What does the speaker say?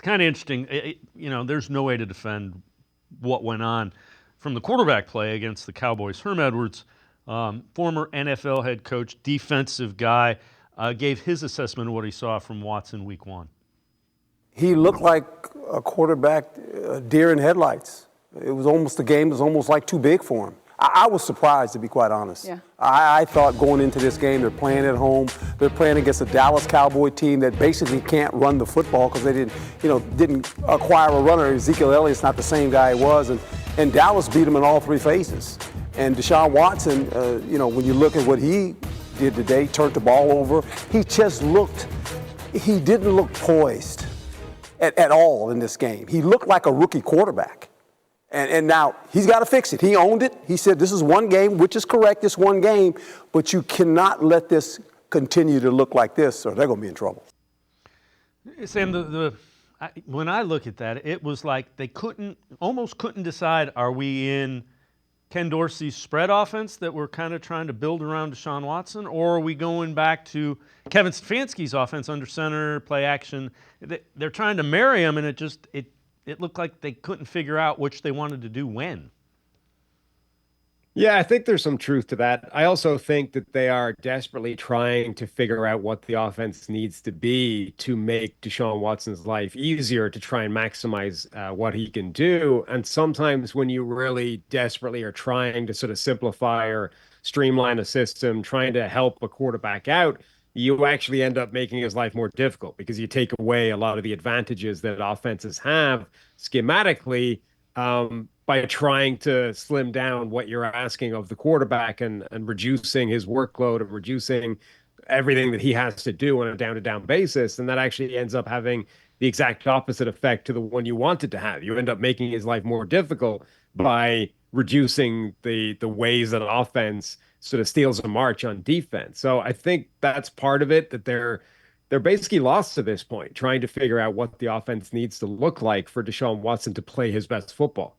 kind of interesting. There's no way to defend what went on from the quarterback play against the Cowboys. Herm Edwards, former NFL head coach, defensive guy, gave his assessment of what he saw from Watson week one. He looked like a quarterback, deer in headlights. The game was almost like too big for him. I was surprised, to be quite honest. Yeah. I thought going into this game, they're playing at home. They're playing against a Dallas Cowboy team that basically can't run the football because they didn't acquire a runner. Ezekiel Elliott's not the same guy he was, and Dallas beat him in all three phases. And Deshaun Watson, when you look at what he did today, turned the ball over, he didn't look poised at all in this game. He looked like a rookie quarterback. And now he's got to fix it. He owned it. He said this is one game, which is correct, it's one game, but you cannot let this continue to look like this or they're going to be in trouble. Sam, when I look at that, it was like they almost couldn't decide, are we in Ken Dorsey's spread offense that we're kind of trying to build around Deshaun Watson, or are we going back to Kevin Stefanski's offense under center, play action? They're trying to marry them, and it looked like they couldn't figure out which they wanted to do when. Yeah, I think there's some truth to that. I also think that they are desperately trying to figure out what the offense needs to be to make Deshaun Watson's life easier, to try and maximize what he can do. And sometimes when you really desperately are trying to sort of simplify or streamline a system, trying to help a quarterback out, you actually end up making his life more difficult because you take away a lot of the advantages that offenses have schematically by trying to slim down what you're asking of the quarterback and reducing his workload and reducing everything that he has to do on a down-to-down basis. And that actually ends up having the exact opposite effect to the one you wanted to have. You end up making his life more difficult by reducing the ways that an offense sort of steals a march on defense. So I think that's part of it, that they're basically lost to this point, trying to figure out what the offense needs to look like for Deshaun Watson to play his best football.